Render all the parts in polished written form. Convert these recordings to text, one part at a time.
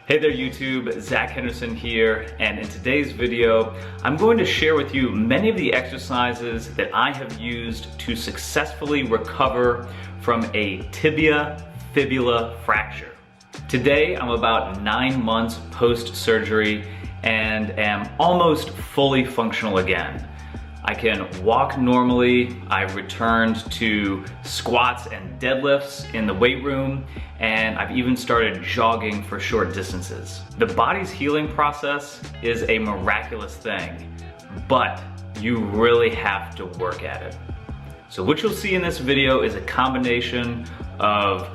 Hey there YouTube, Zack Henderson here, and in today's video, I'm going to share with you many of the exercises that I have used to successfully recover from a tibia-fibula fracture. Today, I'm about 9 months post-surgery and am almost fully functional again. I can walk normally, I've returned to squats and deadlifts in the weight room, and I've even started jogging for short distances. The body's healing process is a miraculous thing, but you really have to work at it. So what you'll see in this video is a combination of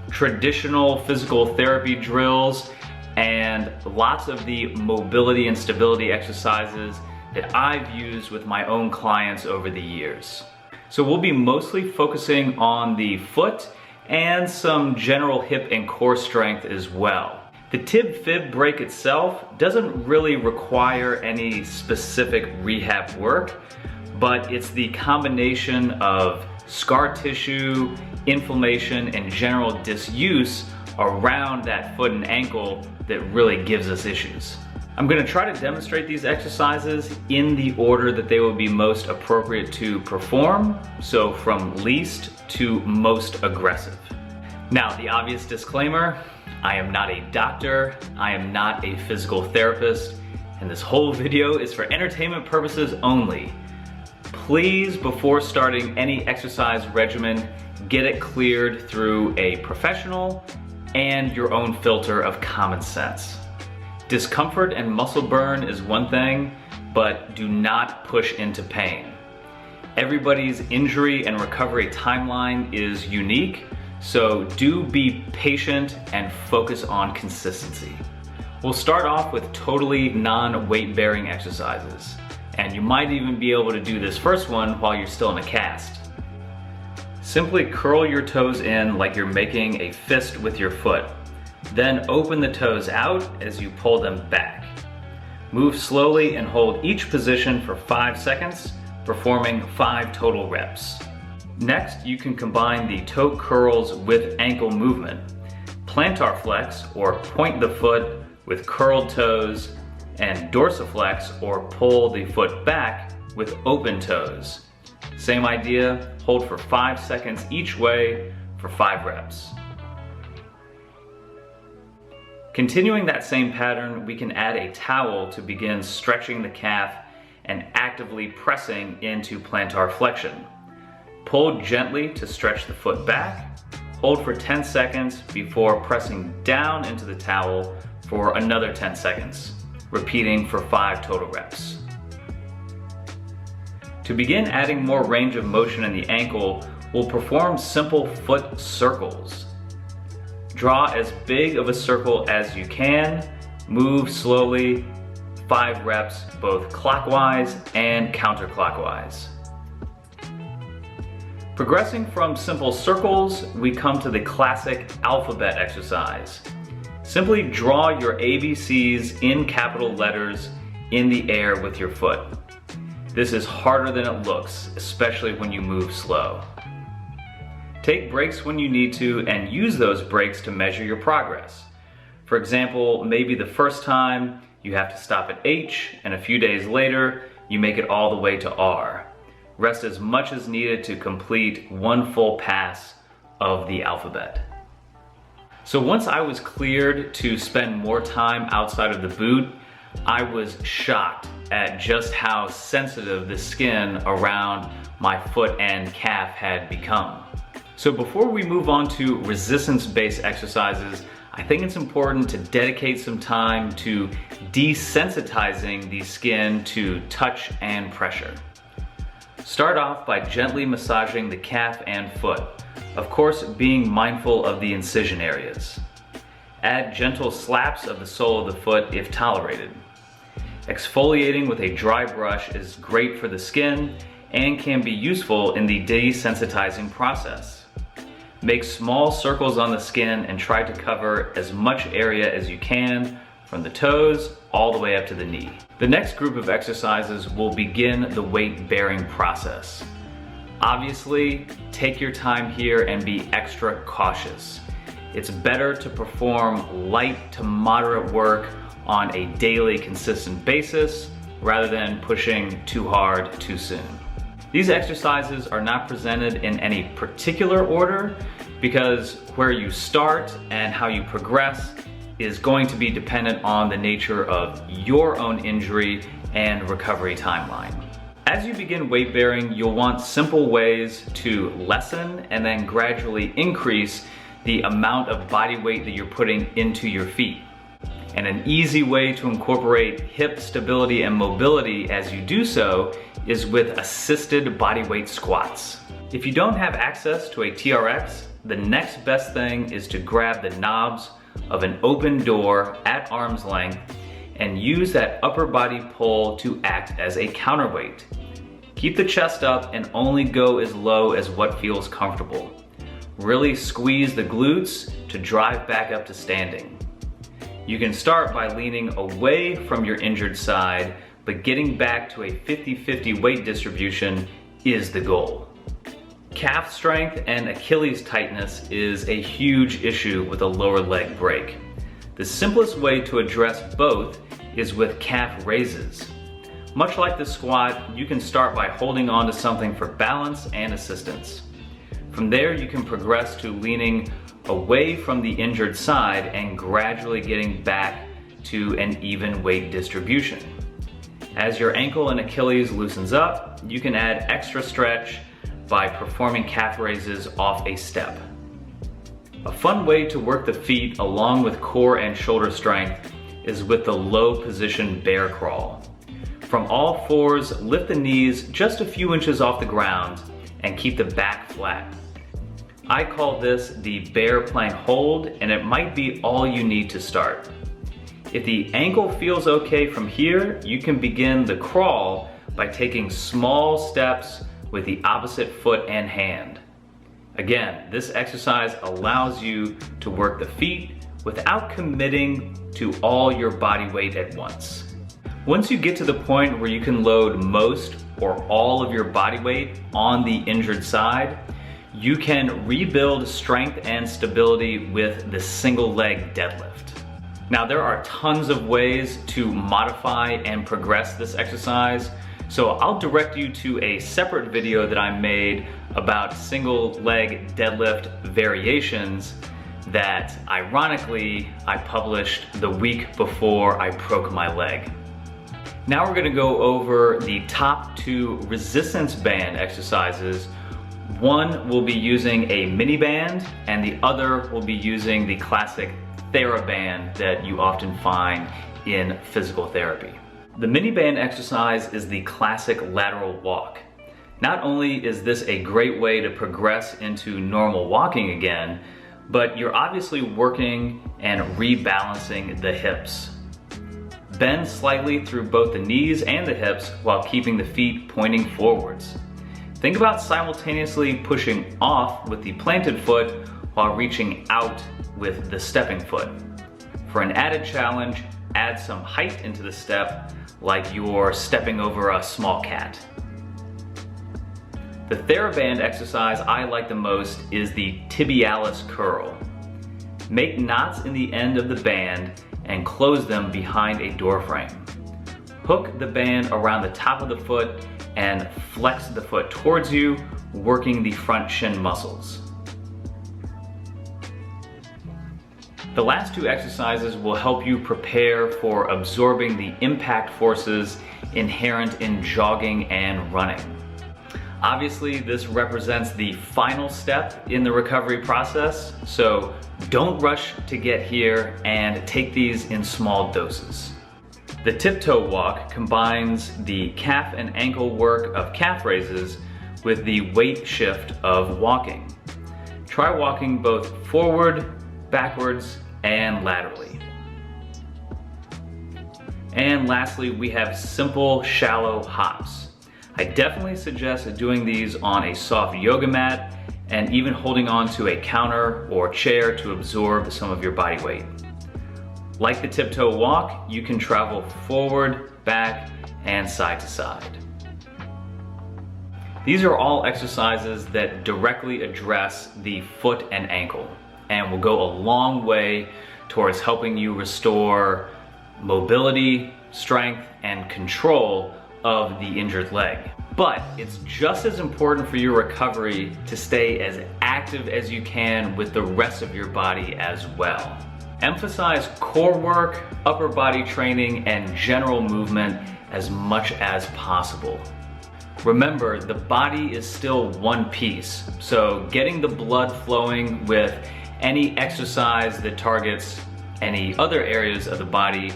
traditional physical therapy drills and lots of the mobility and stability exercises that I've used with my own clients over the years. So we'll be mostly focusing on the foot and some general hip and core strength as well. The tib-fib break itself doesn't really require any specific rehab work, but it's the combination of scar tissue, inflammation, and general disuse around that foot and ankle that really gives us issues. I'm going to try to demonstrate these exercises in the order that they will be most appropriate to perform, so from least to most aggressive. Now, the obvious disclaimer, I am not a doctor, I am not a physical therapist, and this whole video is for entertainment purposes only. Please, before starting any exercise regimen, get it cleared through a professional and your own filter of common sense. Discomfort and muscle burn is one thing, but do not push into pain. Everybody's injury and recovery timeline is unique, so do be patient and focus on consistency. We'll start off with totally non-weight bearing exercises, and you might even be able to do this first one while you're still in a cast. Simply curl your toes in like you're making a fist with your foot. Then open the toes out as you pull them back. Move slowly and hold each position for 5 seconds, performing 5 total reps. Next, you can combine the toe curls with ankle movement. Plantar flex, or point the foot with curled toes, and dorsiflex, or pull the foot back with open toes. Same idea, hold for 5 seconds each way for 5 reps. Continuing that same pattern, we can add a towel to begin stretching the calf and actively pressing into plantar flexion. Pull gently to stretch the foot back, hold for 10 seconds before pressing down into the towel for another 10 seconds, repeating for 5 total reps. To begin adding more range of motion in the ankle, we'll perform simple foot circles. Draw as big of a circle as you can, move slowly, 5 reps both clockwise and counterclockwise. Progressing from simple circles, we come to the classic alphabet exercise. Simply draw your ABCs in capital letters in the air with your foot. This is harder than it looks, especially when you move slow. Take breaks when you need to and use those breaks to measure your progress. For example, maybe the first time you have to stop at H and a few days later you make it all the way to R. Rest as much as needed to complete 1 full pass of the alphabet. So once I was cleared to spend more time outside of the boot, I was shocked at just how sensitive the skin around my foot and calf had become. So before we move on to resistance-based exercises, I think it's important to dedicate some time to desensitizing the skin to touch and pressure. Start off by gently massaging the calf and foot, of course being mindful of the incision areas. Add gentle slaps of the sole of the foot if tolerated. Exfoliating with a dry brush is great for the skin and can be useful in the desensitizing process. Make small circles on the skin and try to cover as much area as you can from the toes all the way up to the knee. The next group of exercises will begin the weight bearing process. Obviously, take your time here and be extra cautious. It's better to perform light to moderate work on a daily consistent basis rather than pushing too hard too soon. These exercises are not presented in any particular order because where you start and how you progress is going to be dependent on the nature of your own injury and recovery timeline. As you begin weight bearing, you'll want simple ways to lessen and then gradually increase the amount of body weight that you're putting into your feet. And an easy way to incorporate hip stability and mobility as you do so is with assisted bodyweight squats. If you don't have access to a TRX, the next best thing is to grab the knobs of an open door at arm's length and use that upper body pull to act as a counterweight. Keep the chest up and only go as low as what feels comfortable. Really squeeze the glutes to drive back up to standing. You can start by leaning away from your injured side, but getting back to a 50-50 weight distribution is the goal. Calf strength and Achilles tightness is a huge issue with a lower leg break. The simplest way to address both is with calf raises. Much like the squat, you can start by holding on to something for balance and assistance. From there, you can progress to leaning away from the injured side and gradually getting back to an even weight distribution. As your ankle and Achilles loosens up, you can add extra stretch by performing calf raises off a step. A fun way to work the feet along with core and shoulder strength is with the low position bear crawl. From all fours, lift the knees just a few inches off the ground and keep the back flat. I call this the bear plank hold, and it might be all you need to start. If the ankle feels okay from here, you can begin the crawl by taking small steps with the opposite foot and hand. Again, this exercise allows you to work the feet without committing to all your body weight at once. Once you get to the point where you can load most or all of your body weight on the injured side, you can rebuild strength and stability with the single leg deadlift. Now, there are tons of ways to modify and progress this exercise, so I'll direct you to a separate video that I made about single leg deadlift variations that ironically I published the week before I broke my leg. Now we're gonna go over the top two resistance band exercises. One will be using a mini band and the other will be using the classic TheraBand that you often find in physical therapy. The mini band exercise is the classic lateral walk. Not only is this a great way to progress into normal walking again, but you're obviously working and rebalancing the hips. Bend slightly through both the knees and the hips while keeping the feet pointing forwards. Think about simultaneously pushing off with the planted foot while reaching out with the stepping foot. For an added challenge, add some height into the step, like you're stepping over a small cat. The TheraBand exercise I like the most is the Tibialis Curl. Make knots in the end of the band and close them behind a door frame. Hook the band around the top of the foot and flex the foot towards you, working the front shin muscles. The last two exercises will help you prepare for absorbing the impact forces inherent in jogging and running. Obviously, this represents the final step in the recovery process, so don't rush to get here and take these in small doses. The tiptoe walk combines the calf and ankle work of calf raises with the weight shift of walking. Try walking both forward, backwards, and laterally. And lastly, we have simple, shallow hops. I definitely suggest doing these on a soft yoga mat and even holding on to a counter or chair to absorb some of your body weight. Like the tiptoe walk, you can travel forward, back, and side to side. These are all exercises that directly address the foot and ankle. and will go a long way towards helping you restore mobility, strength, and control of the injured leg. But it's just as important for your recovery to stay as active as you can with the rest of your body as well. Emphasize core work, upper body training, and general movement as much as possible. Remember, the body is still one piece, so getting the blood flowing with any exercise that targets any other areas of the body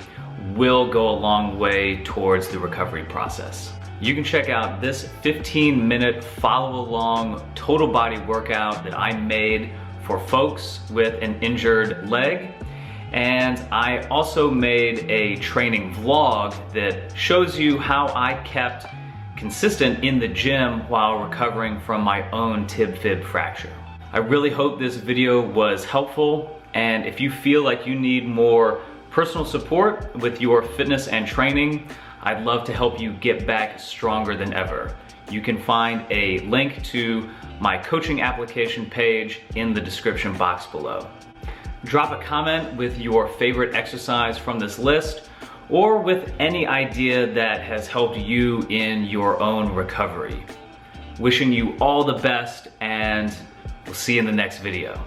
will go a long way towards the recovery process. You can check out this 15-minute follow-along total body workout that I made for folks with an injured leg. And I also made a training vlog that shows you how I kept consistent in the gym while recovering from my own tib-fib fracture. I really hope this video was helpful, and if you feel like you need more personal support with your fitness and training, I'd love to help you get back stronger than ever. You can find a link to my coaching application page in the description box below. Drop a comment with your favorite exercise from this list, or with any idea that has helped you in your own recovery. Wishing you all the best, and we'll see you in the next video.